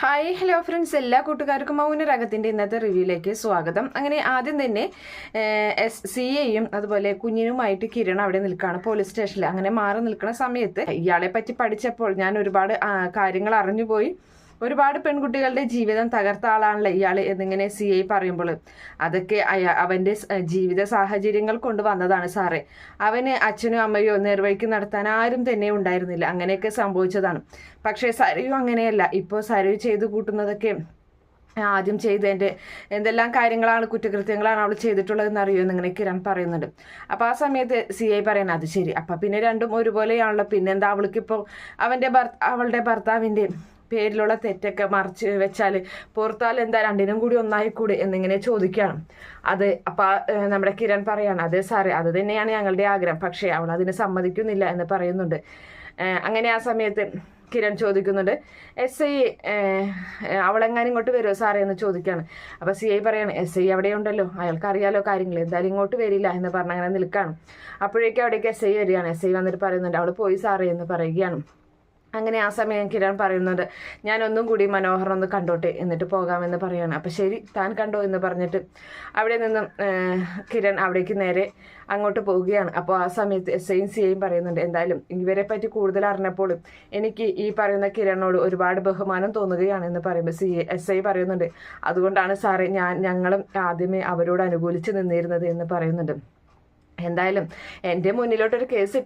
Hi hello friends, എല്ലാ കൂട്ടുകാർക്കും മൗനരാഗത്തിൻ്റെ ഇന്നത്തെ റിവ്യൂയിലേക്ക് സ്വാഗതം. അങ്ങനെ ആദ്യം തന്നെ CAയും അതുപോലെ കുഞ്ഞിനുമായിട്ട് കിരൺ അവിടെ നിൽക്കുകയാണ് പോലീസ് സ്റ്റേഷനിൽ. അങ്ങനെ മാറി നിൽക്കുന്ന സമയത്ത് ഇയാളെ പറ്റി പഠിച്ചപ്പോൾ ഞാൻ ഒരുപാട് കാര്യങ്ങൾ അറിഞ്ഞുപോയി. ഒരുപാട് പെൺകുട്ടികളുടെ ജീവിതം തകർത്ത ആളാണല്ലോ ഇയാൾ എന്നിങ്ങനെ CA പറയുമ്പോൾ അതൊക്കെ അവൻ്റെ ജീവിത സാഹചര്യങ്ങൾ കൊണ്ട് വന്നതാണ് സാറേ. അവന് അച്ഛനും അമ്മയോ നേർവഴിക്ക് നടത്താൻ ആരും തന്നെ ഉണ്ടായിരുന്നില്ല. അങ്ങനെയൊക്കെ സംഭവിച്ചതാണ്. പക്ഷേ സരയു അങ്ങനെയല്ല. ഇപ്പോൾ സരയു ചെയ്തു കൂട്ടുന്നതൊക്കെ ആദ്യം ചെയ്തതിൻ്റെ എന്തെല്ലാം കാര്യങ്ങളാണ്, കുറ്റകൃത്യങ്ങളാണ് അവൾ ചെയ്തിട്ടുള്ളതെന്ന് അറിയോ എന്നിങ്ങനെ കിരൺ പറയുന്നുണ്ട്. അപ്പോൾ ആ സമയത്ത് CA പറയുന്നത് അത് ശരി, അപ്പം പിന്നെ രണ്ടും ഒരുപോലെയാണല്ലോ, പിന്നെന്താ അവൾക്കിപ്പോൾ അവളുടെ ഭർത്താവിൻ്റെ പേരിലുള്ള തെറ്റൊക്കെ മറച്ച് വെച്ചാൽ പുറത്താൽ എന്താ രണ്ടിനും കൂടി ഒന്നായിക്കൂടെ എന്നിങ്ങനെ ചോദിക്കുകയാണ്. അത് അപ്പം നമ്മുടെ കിരൺ പറയാണ് അതെ സാറേ, അത് തന്നെയാണ് ഞങ്ങളുടെ ആഗ്രഹം, പക്ഷേ അവൾ അതിന് സമ്മതിക്കുന്നില്ല എന്ന് പറയുന്നുണ്ട്. അങ്ങനെ ആ സമയത്ത് കിരൺ ചോദിക്കുന്നുണ്ട് SI അവളെങ്ങാനും ഇങ്ങോട്ട് വരുമോ സാറേ എന്ന് ചോദിക്കുകയാണ്. അപ്പോൾ CA പറയാണ് SI അവിടെ ഉണ്ടല്ലോ, അയാൾക്ക് അറിയാലോ കാര്യങ്ങൾ, എന്തായാലും ഇങ്ങോട്ട് വരില്ല എന്ന് പറഞ്ഞ് അങ്ങനെ നിൽക്കുകയാണ്. അപ്പോഴേക്കും അവിടേക്ക് SI വരികയാണ്. SI വന്നിട്ട് പറയുന്നുണ്ട് അവൾ പോയി സാറേ എന്ന് പറയുകയാണ്. അങ്ങനെ ആ സമയം കിരൺ പറയുന്നുണ്ട് ഞാൻ ഒന്നും കൂടി മനോഹർ ഒന്ന് കണ്ടോട്ടെ എന്നിട്ട് പോകാമെന്ന് പറയുകയാണ്. അപ്പം ശരി, താൻ കണ്ടോ എന്ന് പറഞ്ഞിട്ട് അവിടെ നിന്നും കിരൺ അവിടേക്ക് നേരെ അങ്ങോട്ട് പോവുകയാണ്. അപ്പോൾ ആ സമയത്ത് SIയും CAയും പറയുന്നുണ്ട് എന്തായാലും ഇവരെ പറ്റി കൂടുതൽ അറിഞ്ഞപ്പോൾ എനിക്ക് ഈ പറയുന്ന കിരണോട് ഒരുപാട് ബഹുമാനം തോന്നുകയാണ് എന്ന് പറയുമ്പോൾ SI പറയുന്നുണ്ട് അതുകൊണ്ടാണ് സാറേ ഞങ്ങളും ആദ്യമേ അവരോട് അനുകൂലിച്ച് നിന്നിരുന്നത് എന്ന് പറയുന്നുണ്ട്. എന്തായാലും എൻ്റെ മുന്നിലോട്ടൊരു കേസ്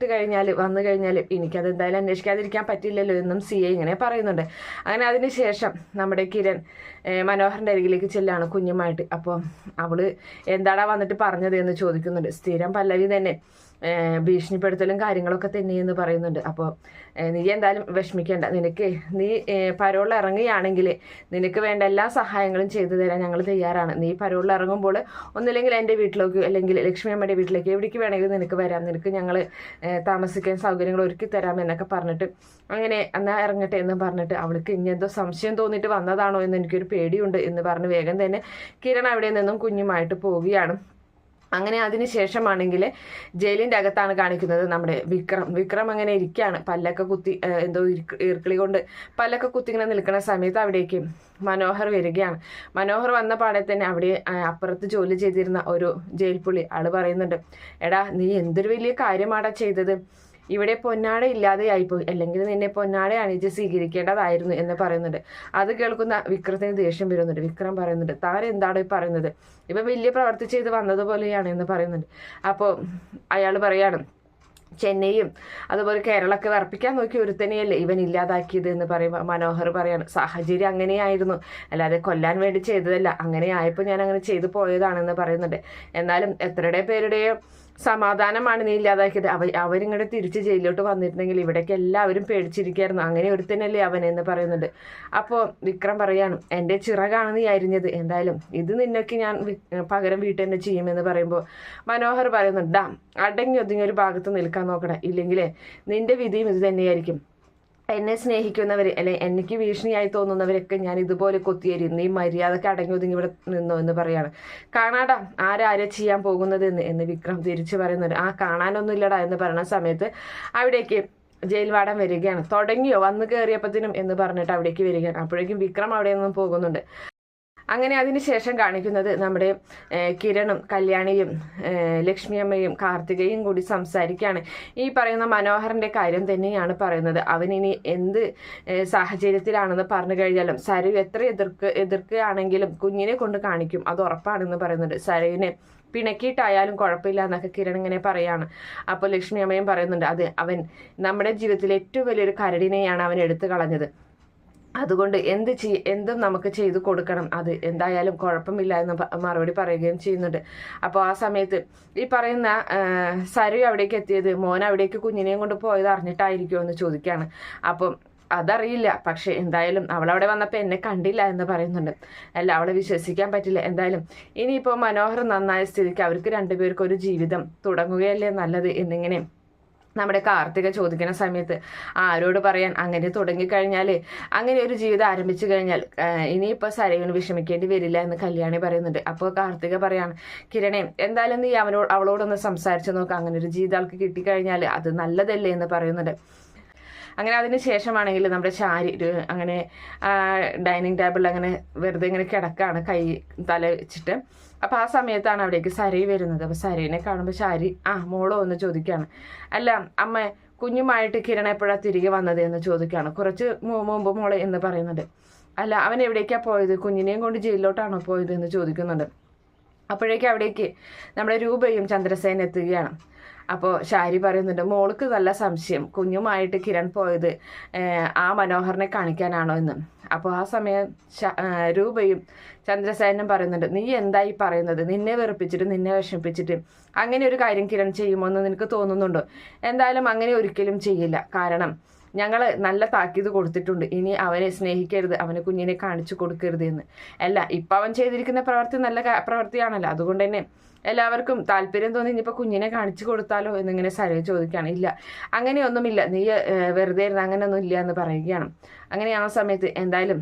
വന്നു കഴിഞ്ഞാൽ എനിക്കത് എന്തായാലും അന്വേഷിക്കാതിരിക്കാൻ പറ്റില്ലല്ലോ എന്നും CA ഇങ്ങനെ പറയുന്നുണ്ട്. അങ്ങനെ അതിനുശേഷം നമ്മുടെ കിരൺ മനോഹറിൻ്റെ അരികിലേക്ക് ചെല്ലാണ് കുഞ്ഞുമായിട്ട്. അപ്പോൾ അവൾ എന്താടാ വന്നിട്ട് പറഞ്ഞത് എന്ന് ചോദിക്കുന്നുണ്ട്. സ്ഥിരം പല്ലവി തന്നെ, ഭീഷണിപ്പെടുത്തലും കാര്യങ്ങളൊക്കെ തന്നെയെന്ന് പറയുന്നുണ്ട്. അപ്പോൾ നീ എന്തായാലും വിഷമിക്കേണ്ട, നീ പരോളിൽ ഇറങ്ങുകയാണെങ്കിൽ നിനക്ക് വേണ്ട എല്ലാ സഹായങ്ങളും ചെയ്തു തരാൻ ഞങ്ങൾ തയ്യാറാണ്. നീ പരോളിൽ ഇറങ്ങുമ്പോൾ ഒന്നില്ലെങ്കിൽ എൻ്റെ വീട്ടിലേക്ക് അല്ലെങ്കിൽ ലക്ഷ്മി അമ്മയുടെ വീട്ടിലേക്ക് എവിടേക്ക് വേണമെങ്കിലും നിനക്ക് വരാം, നിനക്ക് ഞങ്ങൾ താമസിക്കാൻ സൗകര്യങ്ങൾ ഒരുക്കി തരാം എന്നൊക്കെ പറഞ്ഞിട്ട് അങ്ങനെ എന്നാൽ ഇറങ്ങട്ടെ എന്ന് പറഞ്ഞിട്ട് അവൾക്ക് ഇനി എന്തോ സംശയം തോന്നിയിട്ട് വന്നതാണോ എന്ന് എനിക്കൊരു പേടിയുണ്ട് എന്ന് പറഞ്ഞ് വേഗം തന്നെ കിരൺ അവിടെ നിന്നും കുഞ്ഞുമായിട്ട് പോവുകയാണ്. അങ്ങനെ അതിന് ശേഷമാണെങ്കിൽ ജയിലിൻ്റെ അകത്താണ് കാണിക്കുന്നത് നമ്മുടെ വിക്രം അങ്ങനെ ഇരിക്കുകയാണ്. പല്ലൊക്കെ കുത്തി എന്തോ ഈർക്കിളി കൊണ്ട് പല്ലൊക്കെ കുത്തി ഇങ്ങനെ നിൽക്കുന്ന സമയത്ത് അവിടേക്ക് മനോഹർ വരികയാണ്. മനോഹർ വന്ന പാടെ തന്നെ അവിടെ അപ്പുറത്ത് ജോലി ചെയ്തിരുന്ന ഒരു ജയിൽ പുള്ളി ആള് പറയുന്നുണ്ട് എടാ നീ എന്തൊരു വലിയ കാര്യമാടാ ചെയ്തത്, ഇവിടെ പൊന്നാട ഇല്ലാതെയായിപ്പോയി, അല്ലെങ്കിൽ നിന്നെ പൊന്നാട അണിയിച്ച് സ്വീകരിക്കേണ്ടതായിരുന്നു എന്ന് പറയുന്നുണ്ട്. അത് കേൾക്കുന്ന വിക്രത്തിന് ദേഷ്യം വരുന്നുണ്ട്. വിക്രം പറയുന്നുണ്ട് താൻ എന്താണ് പറയുന്നത്, ഇവ വലിയ പ്രവർത്തി ചെയ്ത് വന്നതുപോലെയാണ് എന്ന് പറയുന്നുണ്ട്. അപ്പോൾ അയാൾ പറയാണ് ചെന്നൈയും അതുപോലെ കേരളമൊക്കെ വിറപ്പിക്കാൻ നോക്കി ഒരുത്തനെയല്ലേ ഇവൻ ഇല്ലാതാക്കിയത് എന്ന് പറയുമ്പോൾ മനോഹർ പറയാണ് സാഹചര്യം അങ്ങനെയായിരുന്നു, അല്ലാതെ കൊല്ലാൻ വേണ്ടി ചെയ്തതല്ല, അങ്ങനെ ആയപ്പോൾ ഞാൻ അങ്ങനെ ചെയ്തു പോയതാണെന്ന് പറയുന്നുണ്ട്. എന്നാലും എത്രയുടെ പേരുടെയോ സമാധാനമാണ് നീ ഇല്ലാതാക്കിയത്, അവരിങ്ങോട്ട് തിരിച്ച് ജയിലിലോട്ട് വന്നിരുന്നെങ്കിൽ ഇവിടേക്ക് എല്ലാവരും പേടിച്ചിരിക്കുകയായിരുന്നു, അങ്ങനെ ഒരുത്തനല്ലേ അവൻ എന്ന് പറയുന്നുണ്ട്. അപ്പോൾ വിക്രം പറയാണ് എൻ്റെ ചിറകാണ് നീ അരിഞ്ഞത്, എന്തായാലും ഇത് നിന്നൊക്കെ ഞാൻ പകരം വീട്ടിൽ തന്നെ ചെയ്യുമെന്ന് പറയുമ്പോൾ മനോഹർ പറയുന്നുണ്ട് അടങ്ങി ഒതുങ്ങി ഒരു ഭാഗത്ത് നിൽക്കാൻ നോക്കണേ, ഇല്ലെങ്കിലേ നിന്റെ വിധിയും ഇത് തന്നെയായിരിക്കും. എന്നെ സ്നേഹിക്കുന്നവർ അല്ലെ എനിക്ക് ഭീഷണിയായി തോന്നുന്നവരൊക്കെ ഞാൻ ഇതുപോലെ കൊത്തിയേരും, നീ മര്യാദക്ക് അടങ്ങി ഒതുങ്ങി ഇവിടെ നിന്നോ എന്ന് പറയാണ്. കാണാടാ ആരാരെ ചെയ്യാൻ പോകുന്നത് എന്ന് വിക്രം തിരിച്ചു പറയുന്നുണ്ട്. കാണാനൊന്നും ഇല്ലടാ എന്ന് പറയുന്ന സമയത്ത് അവിടേക്ക് ജയിൽ വാർഡൻ വരികയാണ്. തുടങ്ങിയോ വന്ന് കയറിയപ്പത്തിനും എന്ന് പറഞ്ഞിട്ട് അവിടേക്ക് വരികയാണ്. അപ്പോഴേക്കും വിക്രം അവിടെ നിന്നും പോകുന്നുണ്ട്. അങ്ങനെ അതിനുശേഷം കാണിക്കുന്നത് നമ്മുടെ കിരണും കല്യാണിയും ലക്ഷ്മി അമ്മയും കാർത്തികയും കൂടി സംസാരിക്കുകയാണ്. ഈ പറയുന്ന മനോഹറിൻ്റെ കാര്യം തന്നെയാണ് പറയുന്നത്. അവനിനി എന്ത് സാഹചര്യത്തിലാണെന്ന് പറഞ്ഞു കഴിഞ്ഞാലും സരു എത്ര എതിർക്കുകയാണെങ്കിലും കുഞ്ഞിനെ കൊണ്ട് കാണിക്കും, അത് ഉറപ്പാണെന്ന് പറയുന്നുണ്ട്. സരുവിനെ പിണക്കിയിട്ടായാലും കുഴപ്പമില്ല എന്നൊക്കെ കിരൺ ഇങ്ങനെ പറയാണ്. അപ്പോൾ ലക്ഷ്മി അമ്മയും പറയുന്നുണ്ട് അത് അവൻ നമ്മുടെ ജീവിതത്തിലെ ഏറ്റവും വലിയൊരു കരടിനെയാണ് അവൻ എടുത്തു കളഞ്ഞത്, അതുകൊണ്ട് എന്തും നമുക്ക് ചെയ്തു കൊടുക്കണം, അത് എന്തായാലും കുഴപ്പമില്ല എന്ന് മറുപടി പറയുകയും ചെയ്യുന്നുണ്ട്. അപ്പോൾ ആ സമയത്ത് ഈ പറയുന്ന സരു അവിടേക്ക് എത്തിയത് മോൻ അവിടേക്ക് കുഞ്ഞിനെയും കൊണ്ട് പോയത് അറിഞ്ഞിട്ടായിരിക്കുമോ എന്ന് ചോദിക്കുകയാണ്. അപ്പം അതറിയില്ല, പക്ഷെ എന്തായാലും അവളവിടെ വന്നപ്പോൾ എന്നെ കണ്ടില്ല എന്ന് പറയുന്നുണ്ട്. അല്ല അവളെ വിശ്വസിക്കാൻ പറ്റില്ല. എന്തായാലും ഇനിയിപ്പോൾ മനോഹർ നന്നായ സ്ഥിതിക്ക് അവർക്ക് രണ്ടുപേർക്കും ഒരു ജീവിതം തുടങ്ങുകയല്ലേ നല്ലത് എന്നിങ്ങനെ നമ്മുടെ കാർത്തിക ചോദിക്കുന്ന സമയത്ത് ആരോട് പറയാൻ, അങ്ങനെ തുടങ്ങിക്കഴിഞ്ഞാൽ അങ്ങനെ ഒരു ജീവിതം ആരംഭിച്ചു കഴിഞ്ഞാൽ ഇനിയിപ്പോൾ സരയുവിന് വിഷമിക്കേണ്ടി വരില്ല എന്ന് കല്യാണി പറയുന്നുണ്ട്. അപ്പോൾ കാർത്തിക പറയാണ് കിരണേ എന്തായാലും നീ അവളോടൊന്ന് സംസാരിച്ചു നോക്കാം, അങ്ങനെ ഒരു ജീവിതം ആൾക്ക് കിട്ടിക്കഴിഞ്ഞാൽ അത് നല്ലതല്ലേ എന്ന് പറയുന്നുണ്ട്. അങ്ങനെ അതിന് ശേഷമാണെങ്കിൽ നമ്മുടെ ശാരി അങ്ങനെ ഡൈനിങ് ടേബിളിൽ അങ്ങനെ വെറുതെ ഇങ്ങനെ കിടക്കാണ്, കൈ തല വെച്ചിട്ട്. അപ്പോൾ ആ സമയത്താണ് അവിടേക്ക് സരി വരുന്നത്. അപ്പോൾ സരീനെ കാണുമ്പോൾ ശാരി മോളോ എന്ന് ചോദിക്കുകയാണ്. അല്ല അമ്മ, കുഞ്ഞുമായിട്ട് കിരൺ എപ്പോഴാണ് തിരികെ വന്നത് എന്ന് ചോദിക്കുകയാണ്. കുറച്ച് മുമ്പ് മോളെ എന്ന് പറയുന്നുണ്ട്. അല്ല അവൻ എവിടേക്കാണ് പോയത്, കുഞ്ഞിനെയും കൊണ്ട് ജയിലിലോട്ടാണോ പോയത് എന്ന് ചോദിക്കുന്നുണ്ട്. അപ്പോഴേക്കും അവിടേക്ക് നമ്മുടെ രൂപയും ചന്ദ്രസേന എത്തുകയാണ്. അപ്പോൾ ശാരി പറയുന്നുണ്ട്, മോൾക്ക് നല്ല സംശയം കുഞ്ഞുമായിട്ട് കിരൺ പോയത് ആ മനോഹറിനെ കാണിക്കാനാണോ എന്ന്. അപ്പോൾ ആ സമയം രൂപയും ചന്ദ്രസേനും പറയുന്നുണ്ട്, നീ എന്തായി പറയുന്നത്, നിന്നെ വെറുപ്പിച്ചിട്ട് നിന്നെ വിഷമിപ്പിച്ചിട്ട് അങ്ങനെ ഒരു കാര്യം കിരൺ ചെയ്യുമോ എന്ന് നിനക്ക് തോന്നുന്നുണ്ടോ? എന്തായാലും അങ്ങനെ ഒരിക്കലും ചെയ്യില്ല. കാരണം ഞങ്ങൾ നല്ല താക്കീത് കൊടുത്തിട്ടുണ്ട്, ഇനി അവനെ സ്നേഹിക്കരുത്, അവന് കുഞ്ഞിനെ കാണിച്ചു കൊടുക്കരുത് എന്ന്. അല്ല ഇപ്പം അവൻ ചെയ്തിരിക്കുന്ന പ്രവൃത്തി നല്ല പ്രവൃത്തിയാണല്ലോ, അതുകൊണ്ട് തന്നെ എല്ലാവർക്കും താല്പര്യം തോന്നി ഇനിയിപ്പോൾ കുഞ്ഞിനെ കാണിച്ചു കൊടുത്താലോ എന്നിങ്ങനെ സരി ചോദിക്കുകയാണ്. ഇല്ല അങ്ങനെയൊന്നുമില്ല, നീ വെറുതെ ഇരുന്ന് അങ്ങനെയൊന്നും ഇല്ല എന്ന് പറയുകയാണ്. അങ്ങനെ ആ സമയത്ത് എന്തായാലും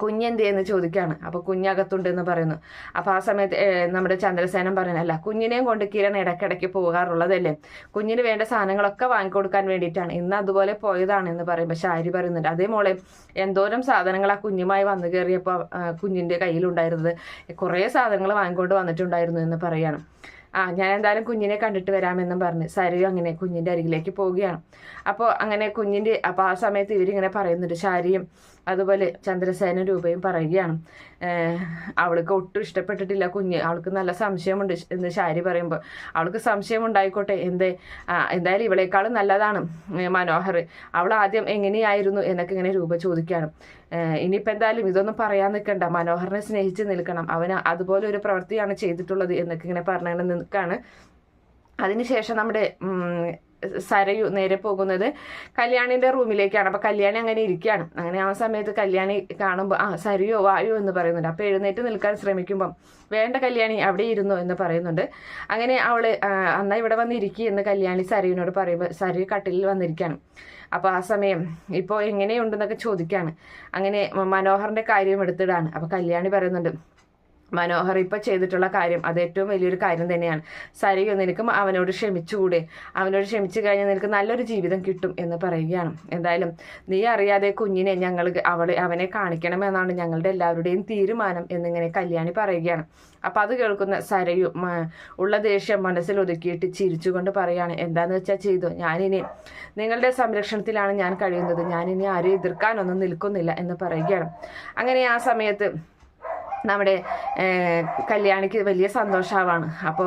കുഞ്ഞെന്തേ എന്ന് ചോദിക്കുകയാണ്. അപ്പോൾ കുഞ്ഞകത്തുണ്ട് എന്ന് പറയുന്നു. അപ്പോൾ ആ സമയത്ത് നമ്മുടെ ചന്ദ്രസേനൻ പറയുന്നല്ല, കുഞ്ഞിനെയും കൊണ്ട് കിരൺ ഇടയ്ക്കിടയ്ക്ക് പോകാറുള്ളതല്ലേ, കുഞ്ഞിന് വേണ്ട സാധനങ്ങളൊക്കെ വാങ്ങിക്കൊടുക്കാൻ വേണ്ടിയിട്ടാണ്, ഇന്ന് അതുപോലെ പോയതാണ് എന്ന് പറയുമ്പോൾ ശാരി പറയുന്നുണ്ട്, അതേ മോളെ എന്തോരം സാധനങ്ങൾ ആ കുഞ്ഞുമായി വന്നു കയറിയപ്പോൾ കുഞ്ഞിൻ്റെ കയ്യിലുണ്ടായിരുന്നത്, കുറേ സാധനങ്ങൾ വാങ്ങിക്കൊണ്ട് വന്നിട്ടുണ്ടായിരുന്നു എന്ന് പറയുകയാണ്. ഞാൻ എന്തായാലും കുഞ്ഞിനെ കണ്ടിട്ട് വരാമെന്നും പറഞ്ഞ് സരിയും അങ്ങനെ കുഞ്ഞിൻ്റെ അരികിലേക്ക് പോവുകയാണ്. അപ്പോൾ അങ്ങനെ അപ്പോൾ ആ സമയത്ത് ഇവരിങ്ങനെ പറയുന്നുണ്ട്, ശാരിയും അതുപോലെ ചന്ദ്രസേന രൂപയും പറയുകയാണ്, അവൾക്ക് ഒട്ടും ഇഷ്ടപ്പെട്ടിട്ടില്ല കുഞ്ഞ്, അവൾക്ക് നല്ല സംശയമുണ്ട് എന്ന് ശാരി പറയുമ്പോൾ, അവൾക്ക് സംശയം ഉണ്ടായിക്കോട്ടെ, എന്തായാലും ഇവളേക്കാളും നല്ലതാണ് മനോഹർ, അവൾ ആദ്യം എങ്ങനെയായിരുന്നു എന്നൊക്കെ ഇങ്ങനെ രൂപ ചോദിക്കുകയാണ്. ഇനിയിപ്പോൾ എന്തായാലും ഇതൊന്നും പറയാൻ നിൽക്കണ്ട, മനോഹറിനെ സ്നേഹിച്ച് നിൽക്കണം, അവന് അതുപോലെ ഒരു പ്രവൃത്തിയാണ് ചെയ്തിട്ടുള്ളത് എന്നൊക്കെ ഇങ്ങനെ പറഞ്ഞു നിൽക്കുകയാണ്. അതിനുശേഷം നമ്മുടെ സരയു നേരെ പോകുന്നത് കല്യാണിൻ്റെ റൂമിലേക്കാണ്. അപ്പോൾ കല്യാണി അങ്ങനെ ഇരിക്കുകയാണ്. അങ്ങനെ ആ സമയത്ത് കല്യാണി കാണുമ്പോൾ സരയോ വായോ എന്ന് പറയുന്നുണ്ട്. അപ്പോൾ എഴുന്നേറ്റ് നിൽക്കാൻ ശ്രമിക്കുമ്പം വേണ്ട കല്യാണി അവിടെ ഇരുന്നു എന്ന് പറയുന്നുണ്ട്. അങ്ങനെ അവൾ അന്നാ ഇവിടെ വന്നിരിക്കുക എന്ന് കല്യാണി സരയുവിനോട് പറയുമ്പോൾ സരയു കട്ടിലിൽ വന്നിരിക്കുകയാണ്. അപ്പോൾ ആ സമയം ഇപ്പോൾ എങ്ങനെയുണ്ടെന്നൊക്കെ ചോദിക്കുകയാണ്. അങ്ങനെ മനോഹറിൻ്റെ കാര്യം എടുത്തിടാണ്. അപ്പോൾ കല്യാണി പറയുന്നുണ്ട്, മനോഹർ ഇപ്പം ചെയ്തിട്ടുള്ള കാര്യം അത് ഏറ്റവും വലിയൊരു കാര്യം തന്നെയാണ്. സരിയോ നിനക്ക് അവനോട് ക്ഷമിച്ചുകൂടെ, അവനോട് ക്ഷമിച്ചു കഴിഞ്ഞാൽ നിനക്ക് നല്ലൊരു ജീവിതം കിട്ടും എന്ന് പറയുകയാണ്. എന്തായാലും നീ അറിയാതെ കുഞ്ഞിനെ അവനെ കാണിക്കണമെന്നാണ് ഞങ്ങളുടെ എല്ലാവരുടെയും തീരുമാനം എന്നിങ്ങനെ കല്യാണി പറയുകയാണ്. അപ്പം അത് കേൾക്കുന്ന സരയു ഉള്ള ദേഷ്യം മനസ്സിൽ ഒതുക്കിയിട്ട് ചിരിച്ചുകൊണ്ട് പറയുകയാണ്, എന്താണെന്ന് വെച്ചാൽ ചെയ്തോ, ഞാനിനി നിങ്ങളുടെ സംരക്ഷണത്തിലാണ് ഞാൻ കഴിയുന്നത്, ഞാനിനി ആരെയും എതിർക്കാനൊന്നും നിൽക്കുന്നില്ല എന്ന് പറയുകയാണ്. അങ്ങനെ ആ സമയത്ത് നമ്മുടെ കല്യാണിക്ക് വലിയ സന്തോഷമാവാണ്. അപ്പോൾ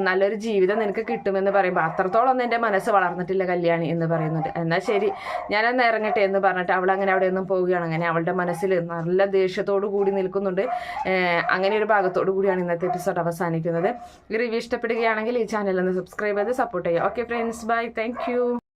നല്ലൊരു ജീവിതം നിനക്ക് കിട്ടുമെന്ന് പറയുമ്പോൾ അത്രത്തോളം ഒന്നും എൻ്റെ മനസ്സ് വളർന്നിട്ടില്ല കല്യാണി എന്ന് പറയുന്നുണ്ട്. എന്നാൽ ശരി ഞാനൊന്ന് ഇറങ്ങട്ടെ എന്ന് പറഞ്ഞിട്ട് അവൾ അങ്ങനെ അവിടെ നിന്നും പോവുകയാണ്. അങ്ങനെ അവളുടെ മനസ്സിൽ നല്ല ദേഷ്യത്തോടു കൂടി നിൽക്കുന്നുണ്ട്. അങ്ങനെ ഒരു ഭാഗത്തോടു കൂടിയാണ് ഇന്നത്തെ എപ്പിസോഡ് അവസാനിക്കുന്നത്. ഈ റിവ്യൂ ഇഷ്ടപ്പെടുകയാണെങ്കിൽ ഈ ചാനൽ ഒന്ന് സബ്സ്ക്രൈബ് ചെയ്ത് സപ്പോർട്ട് ചെയ്യുക. Okay friends, bye, thank U.